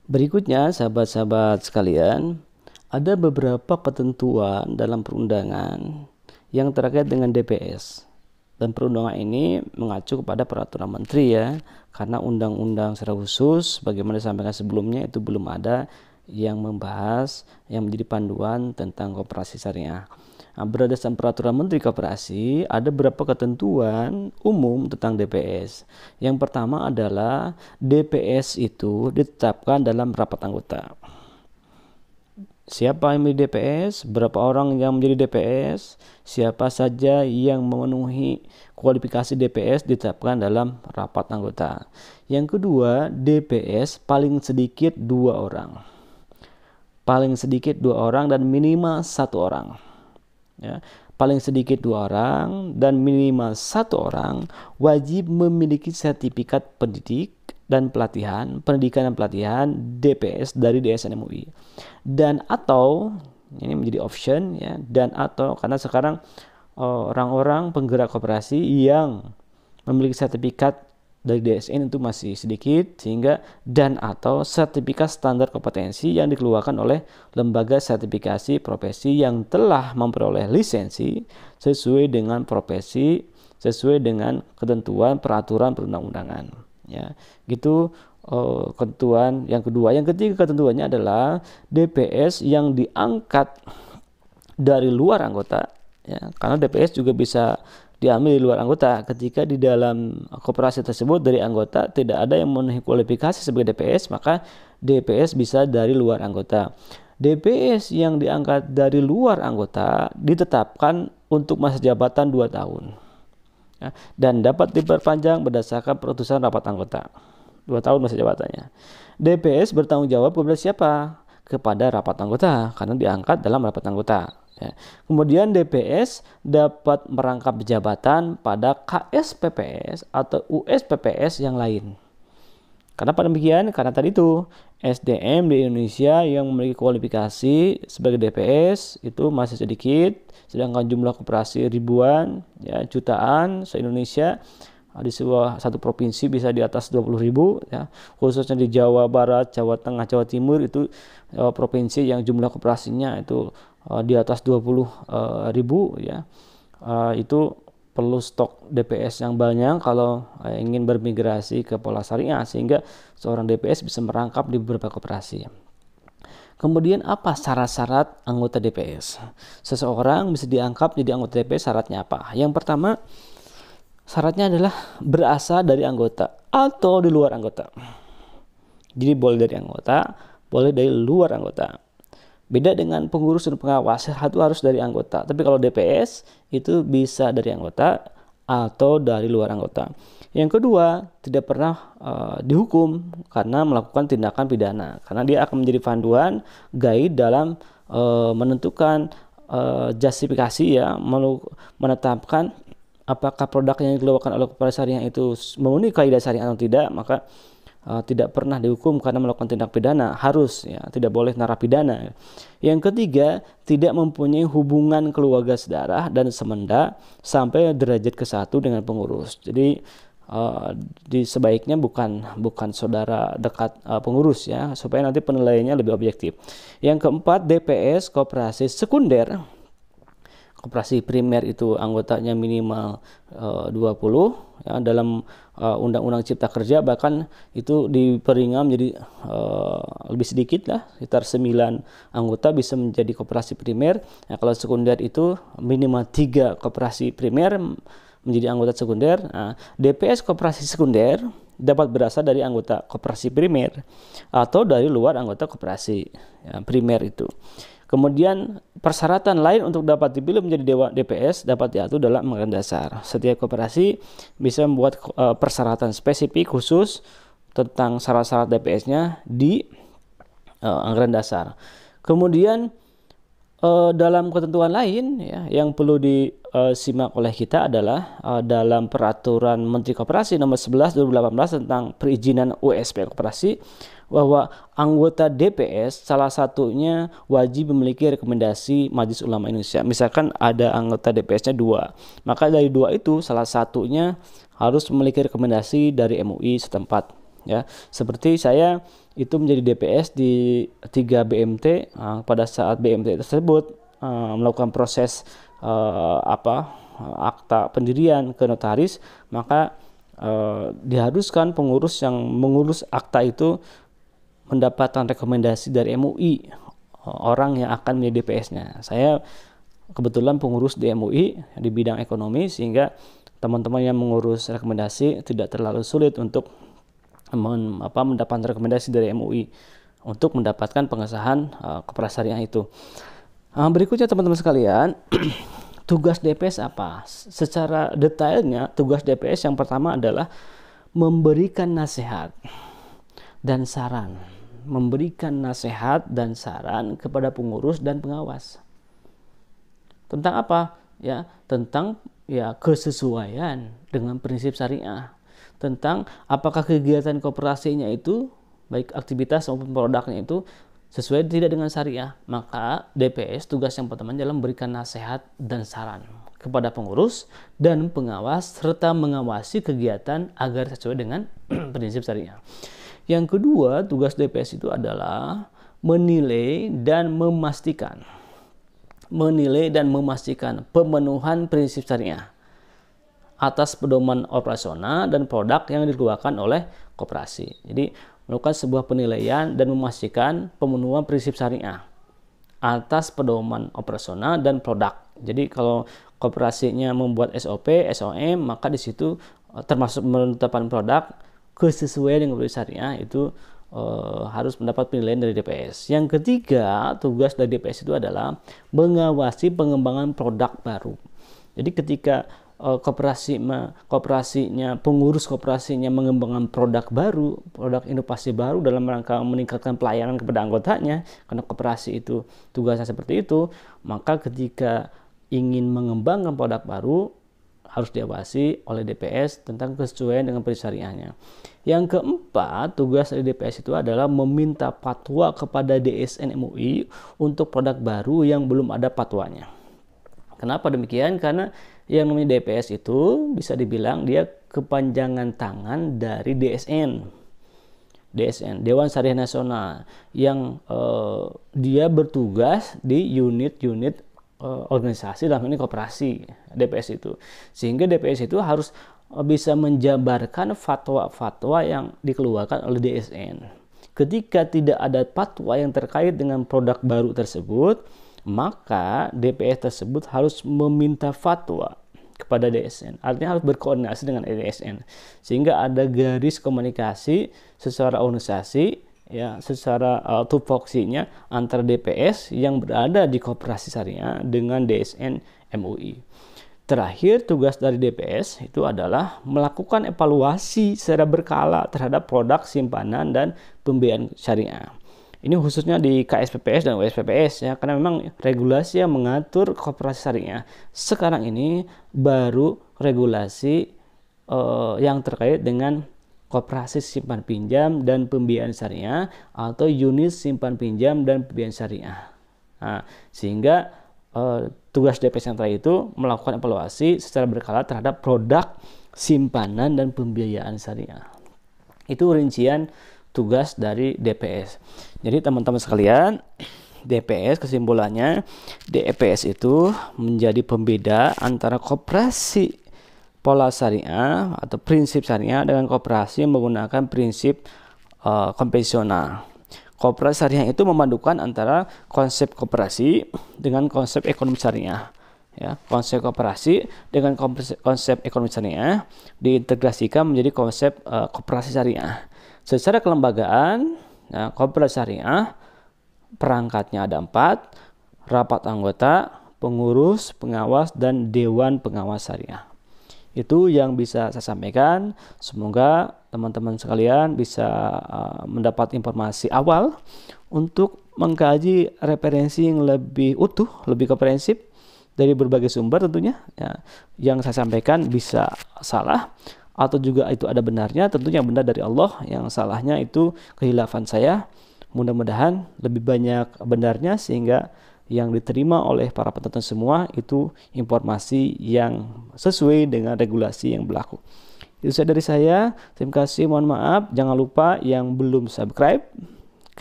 Berikutnya, sahabat-sahabat sekalian, ada beberapa ketentuan dalam perundangan yang terkait dengan DPS. Dan perundangan ini mengacu kepada peraturan menteri ya, karena undang-undang secara khusus bagaimana disampaikan sebelumnya itu belum ada yang membahas yang menjadi panduan tentang koperasi syariah. Nah, berdasarkan peraturan menteri koperasi ada beberapa ketentuan umum tentang DPS. Yang pertama adalah DPS itu ditetapkan dalam rapat anggota. Siapa yang menjadi DPS, berapa orang yang menjadi DPS, siapa saja yang memenuhi kualifikasi DPS ditetapkan dalam rapat anggota. Yang kedua, DPS paling sedikit 2 orang. Paling sedikit 2 orang dan minimal 1 orang. Ya, paling sedikit 2 orang dan minimal 1 orang wajib memiliki sertifikat pendidikan dan pelatihan DPS dari DSN MUI. Dan atau ini menjadi option ya, dan atau karena sekarang orang-orang penggerak koperasi yang memiliki sertifikat dari DSN itu masih sedikit, sehingga dan atau sertifikat standar kompetensi yang dikeluarkan oleh lembaga sertifikasi profesi yang telah memperoleh lisensi sesuai dengan profesi, sesuai dengan ketentuan peraturan perundang-undangan ya. Gitu ketentuan yang kedua. Yang ketiga ketentuannya adalah DPS yang diangkat dari luar anggota ya, karena DPS juga bisa diambil di luar anggota ketika di dalam koperasi tersebut dari anggota tidak ada yang memenuhi kualifikasi sebagai DPS, maka DPS bisa dari luar anggota. DPS yang diangkat dari luar anggota ditetapkan untuk masa jabatan 2 tahun ya, dan dapat diperpanjang berdasarkan keputusan rapat anggota. 2 tahun masa jabatannya. DPS bertanggung jawab kepada siapa? Kepada rapat anggota karena diangkat dalam rapat anggota. Ya. Kemudian DPS dapat merangkap jabatan pada KSPPS atau USPPS yang lain. Kenapa demikian? Karena tadi itu SDM di Indonesia yang memiliki kualifikasi sebagai DPS itu masih sedikit, sedangkan jumlah koperasi ribuan, ya jutaan se-Indonesia. Di satu provinsi bisa di atas 20.000 ya, khususnya di Jawa Barat, Jawa Tengah, Jawa Timur itu provinsi yang jumlah koperasinya itu di atas 20.000 ya. Itu perlu stok DPS yang banyak kalau ingin bermigrasi ke pola syariah, sehingga seorang DPS bisa merangkap di beberapa koperasi. Kemudian apa syarat-syarat anggota DPS? Seseorang bisa diangkat jadi anggota DPS, syaratnya apa? Yang pertama, syaratnya adalah berasal dari anggota atau di luar anggota. Jadi boleh dari anggota, boleh dari luar anggota. Beda dengan pengurus dan pengawas, satu harus dari anggota. Tapi kalau DPS itu bisa dari anggota atau dari luar anggota. Yang kedua, tidak pernah dihukum karena melakukan tindakan pidana. Karena dia akan menjadi panduan guide dalam menentukan justifikasi ya, menetapkan apakah produk yang dikeluarkan oleh koperasi syariah itu memenuhi kaidah syariah atau tidak, maka tidak pernah dihukum karena melakukan tindak pidana, harus ya, tidak boleh narapidana. Yang ketiga, tidak mempunyai hubungan keluarga sedarah dan semenda sampai derajat ke-1 dengan pengurus. Jadi sebaiknya bukan saudara dekat pengurus ya, supaya nanti penilaiannya lebih objektif. Yang keempat, DPS koperasi sekunder. Koperasi primer itu anggotanya minimal 20 ya, dalam Undang-Undang Cipta Kerja bahkan itu diperingan menjadi lebih sedikit lah, sekitar 9 anggota bisa menjadi koperasi primer. Nah, kalau sekunder itu minimal 3 koperasi primer menjadi anggota sekunder. Nah, DPS koperasi sekunder dapat berasal dari anggota koperasi primer atau dari luar anggota koperasi ya, primer itu. Kemudian persyaratan lain untuk dapat dipilih menjadi dewan DPS dapat diatur dalam anggaran dasar. Setiap koperasi bisa membuat persyaratan spesifik khusus tentang syarat-syarat DPS-nya di anggaran dasar. Kemudian dalam ketentuan lain ya, yang perlu disimak oleh kita adalah dalam peraturan Menteri Koperasi nomor 11 2018 tentang perizinan USP Koperasi, bahwa anggota DPS salah satunya wajib memiliki rekomendasi Majelis Ulama Indonesia. Misalkan ada anggota DPS-nya 2, maka dari 2 itu salah satunya harus memiliki rekomendasi dari MUI setempat ya. Seperti saya itu menjadi DPS di 3 BMT. Pada saat BMT tersebut melakukan proses akta pendirian ke notaris, maka diharuskan pengurus yang mengurus akta itu mendapatkan rekomendasi dari MUI orang yang akan menjadi DPS-nya. Saya kebetulan pengurus di MUI di bidang ekonomi, sehingga teman-teman yang mengurus rekomendasi tidak terlalu sulit untuk mendapatkan rekomendasi dari MUI untuk mendapatkan pengesahan koperasi syariah itu. Berikutnya teman-teman sekalian, tugas DPS apa? Secara detailnya, tugas DPS yang pertama adalah memberikan nasihat dan saran. Memberikan nasihat dan saran kepada pengurus dan pengawas. Tentang apa? Ya, tentang kesesuaian dengan prinsip syariah. Tentang apakah kegiatan koperasinya itu, baik aktivitas maupun produknya itu sesuai tidak dengan syariah. Maka DPS tugas yang pertama adalah memberikan nasihat dan saran kepada pengurus dan pengawas, serta mengawasi kegiatan agar sesuai dengan prinsip syariah. Yang kedua, tugas DPS itu adalah menilai dan memastikan pemenuhan prinsip syariah atas pedoman operasional dan produk yang dikeluarkan oleh koperasi. Jadi melakukan sebuah penilaian dan memastikan pemenuhan prinsip syariah atas pedoman operasional dan produk. Jadi kalau koperasinya membuat SOP, SOM, maka di situ termasuk menetapkan produk kesesuaian dengan prinsip syariah itu harus mendapat penilaian dari DPS. Yang ketiga, tugas dari DPS itu adalah mengawasi pengembangan produk baru. Jadi ketika pengurus koperasinya mengembangkan produk baru, produk inovasi baru dalam rangka meningkatkan pelayanan kepada anggotanya, karena koperasi itu tugasnya seperti itu, maka ketika ingin mengembangkan produk baru harus diawasi oleh DPS tentang kesesuaian dengan prinsip syariahnya. Yang keempat, tugas dari DPS itu adalah meminta fatwa kepada DSN MUI untuk produk baru yang belum ada fatwanya. Kenapa demikian? Karena yang namanya DPS itu bisa dibilang dia kepanjangan tangan dari DSN, Dewan Syariah Nasional, yang dia bertugas di unit-unit organisasi, dalam ini koperasi DPS itu. Sehingga DPS itu harus bisa menjabarkan fatwa-fatwa yang dikeluarkan oleh DSN. Ketika tidak ada fatwa yang terkait dengan produk baru tersebut, maka DPS tersebut harus meminta fatwa kepada DSN. Artinya harus berkoordinasi dengan DSN. Sehingga ada garis komunikasi secara organisasi, ya, secara tupoksinya antara DPS yang berada di koperasi syariah dengan DSN MUI. Terakhir, tugas dari DPS itu adalah melakukan evaluasi secara berkala terhadap produk simpanan dan pembiayaan syariah. Ini khususnya di KSPPS dan USPPS, ya, karena memang regulasi yang mengatur koperasi syariah sekarang ini baru regulasi yang terkait dengan koperasi simpan pinjam dan pembiayaan syariah atau unit simpan pinjam dan pembiayaan syariah. Sehingga tugas DPS yang terakhir itu melakukan evaluasi secara berkala terhadap produk simpanan dan pembiayaan syariah. Itu rincian tugas dari DPS. Jadi teman-teman sekalian, DPS kesimpulannya, DPS itu menjadi pembeda antara koperasi pola syariah atau prinsip syariah dengan koperasi yang menggunakan prinsip konvensional. Koperasi syariah itu memadukan antara konsep koperasi dengan konsep ekonomi syariah. Ya, konsep koperasi dengan konsep ekonomi syariah diintegrasikan menjadi konsep koperasi syariah. Secara kelembagaan, koperasi syariah perangkatnya ada 4, rapat anggota, pengurus, pengawas, dan dewan pengawas syariah. Itu yang bisa saya sampaikan. Semoga teman-teman sekalian bisa mendapat informasi awal untuk mengkaji referensi yang lebih utuh, lebih komprehensif dari berbagai sumber tentunya. Ya, yang saya sampaikan bisa salah atau juga itu ada benarnya, tentunya yang benar dari Allah, yang salahnya itu kehilafan saya. Mudah-mudahan lebih banyak benarnya sehingga yang diterima oleh para penonton semua itu informasi yang sesuai dengan regulasi yang berlaku. Itu saja dari saya. Terima kasih, mohon maaf. Jangan lupa yang belum subscribe,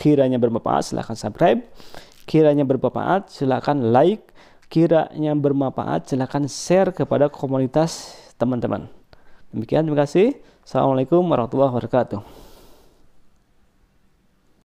kiranya bermanfaat silahkan subscribe, kiranya bermanfaat silahkan like, kiranya bermanfaat silahkan share kepada komunitas teman-teman. Demikian, terima kasih. Assalamualaikum warahmatullahi wabarakatuh.